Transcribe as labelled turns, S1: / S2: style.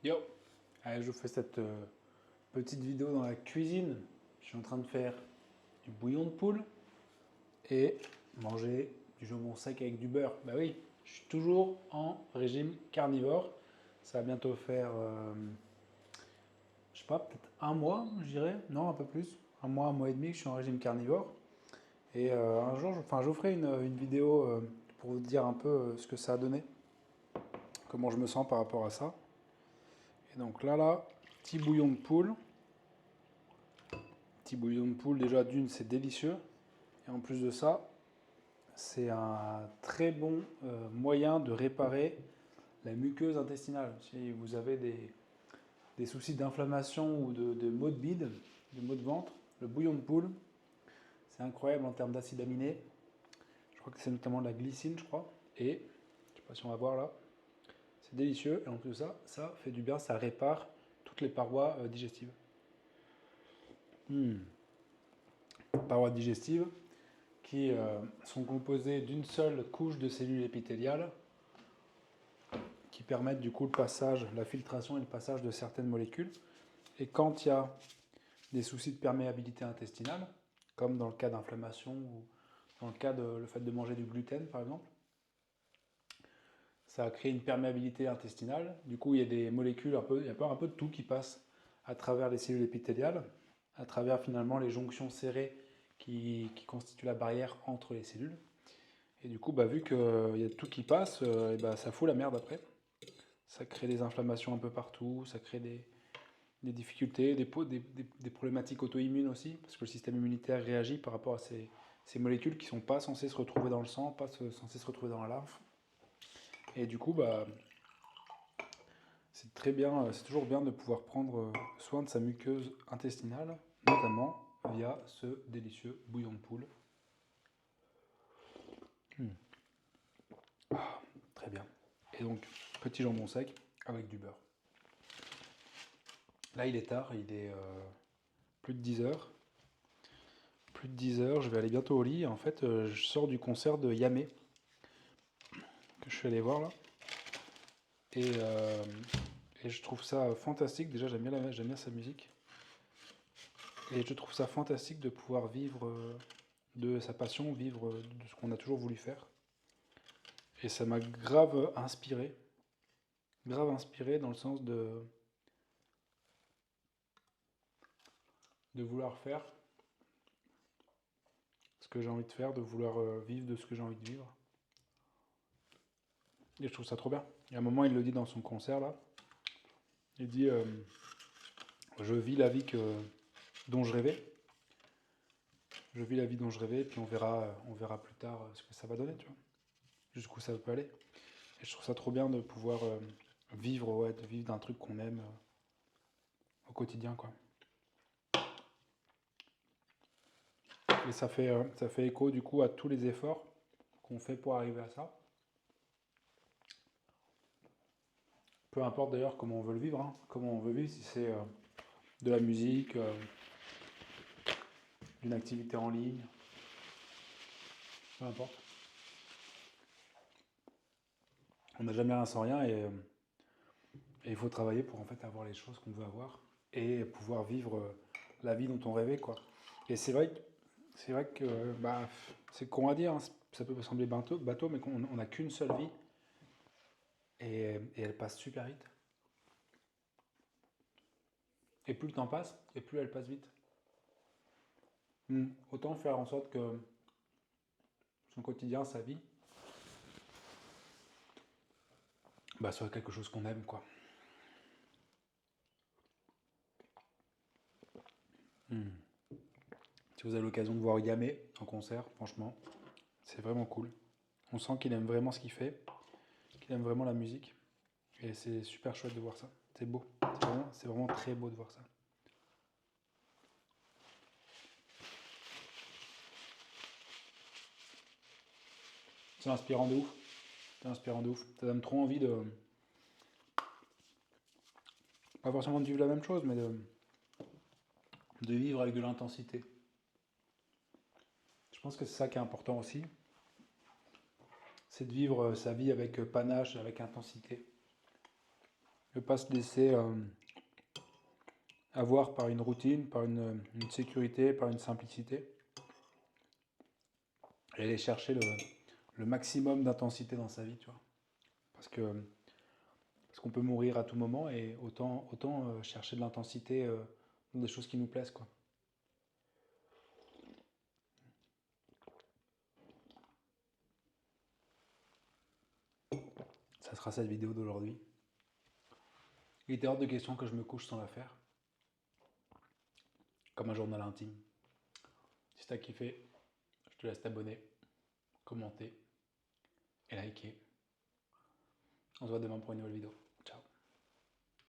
S1: Yo, allez, je vous fais cette petite vidéo dans la cuisine. Je suis en train de faire du bouillon de poule et manger du jambon sec avec du beurre. Bah oui, je suis toujours en régime carnivore. Ça va bientôt faire, je sais pas, peut-être un mois, je dirais. Non, un peu plus. Un mois et demi que je suis en régime carnivore. Et un jour, je vous ferai une vidéo pour vous dire un peu ce que ça a donné, comment je me sens par rapport à ça. Et donc là, petit bouillon de poule. Petit bouillon de poule, déjà d'une, c'est délicieux. Et en plus de ça, c'est un très bon moyen de réparer la muqueuse intestinale. Si vous avez des soucis d'inflammation ou de maux de bide, de maux de ventre, le bouillon de poule, c'est incroyable en termes d'acides aminés. Je crois que c'est notamment de la glycine, je crois. Et, je ne sais pas si on va voir là, c'est délicieux. Et en plus de ça, ça fait du bien, ça répare toutes les parois digestives. Hmm. Parois digestives, qui sont composées d'une seule couche de cellules épithéliales qui permettent du coup le passage, la filtration et le passage de certaines molécules. Et quand il y a des soucis de perméabilité intestinale, comme dans le cas d'inflammation ou dans le cas de le fait de manger du gluten par exemple, ça a créé une perméabilité intestinale. Du coup, il y a des molécules, il y a un peu de tout qui passe à travers les cellules épithéliales, à travers finalement les jonctions serrées qui constituent la barrière entre les cellules. Et du coup, bah, vu qu'il y a tout qui passe, et bah, ça fout la merde après. Ça crée des inflammations un peu partout, ça crée des difficultés, des problématiques auto-immunes aussi, parce que le système immunitaire réagit par rapport à ces molécules qui ne sont pas censées se retrouver dans le sang, pas censées se retrouver dans la lymphe. Et du coup, bah, c'est très bien, c'est toujours bien de pouvoir prendre soin de sa muqueuse intestinale, notamment via ce délicieux bouillon de poule. Mmh. Très bien. Et donc, petit jambon sec avec du beurre. Là, il est tard, il est plus de 10 heures. Plus de 10 heures, je vais aller bientôt au lit. En fait, je sors du concert de Yamé, que je suis allé voir là. Et, euh, et je trouve ça fantastique. Déjà, j'aime bien sa musique. Et je trouve ça fantastique de pouvoir vivre de sa passion, vivre de ce qu'on a toujours voulu faire. Et ça m'a grave inspiré dans le sens de vouloir faire ce que j'ai envie de faire, de vouloir vivre de ce que j'ai envie de vivre. Et je trouve ça trop bien. Et à un moment, il le dit dans son concert là. Il dit je vis la vie dont je rêvais. Je vis la vie dont je rêvais, puis on verra plus tard ce que ça va donner, tu vois. Jusqu'où ça peut aller. Et je trouve ça trop bien de pouvoir vivre, ouais, de vivre d'un truc qu'on aime au quotidien, quoi. Et ça fait écho du coup à tous les efforts qu'on fait pour arriver à ça. Peu importe d'ailleurs comment on veut le vivre, hein. Comment on veut vivre, si c'est de la musique, d'une activité en ligne, peu importe. On n'a jamais rien sans rien et il faut travailler pour en fait avoir les choses qu'on veut avoir et pouvoir vivre la vie dont on rêvait, quoi. Et c'est vrai que bah, c'est con à dire, hein, ça peut sembler bateau mais on n'a qu'une seule vie et elle passe super vite. Et plus le temps passe, et plus elle passe vite. Autant faire en sorte que son quotidien, sa vie, bah, soit quelque chose qu'on aime, quoi. Hmm. Si vous avez l'occasion de voir Yamé en concert, franchement, c'est vraiment cool. On sent qu'il aime vraiment ce qu'il fait, qu'il aime vraiment la musique. Et c'est super chouette de voir ça. C'est beau. C'est vraiment très beau de voir ça. C'est inspirant de ouf. C'est inspirant de ouf. Ça donne trop envie de. Pas forcément de vivre la même chose, mais de vivre avec de l'intensité. Je pense que c'est ça qui est important aussi. C'est de vivre sa vie avec panache, avec intensité. Ne pas se laisser avoir par une routine, par une sécurité, par une simplicité. Et aller chercher le maximum d'intensité dans sa vie, tu vois. Parce que parce qu'on peut mourir à tout moment et autant chercher de l'intensité dans des choses qui nous plaisent, quoi. Ça sera cette vidéo d'aujourd'hui. Il était hors de question que je me couche sans la faire, comme un journal intime. Si t'as kiffé, je te laisse t'abonner, commenter et liker. On se voit demain pour une nouvelle vidéo.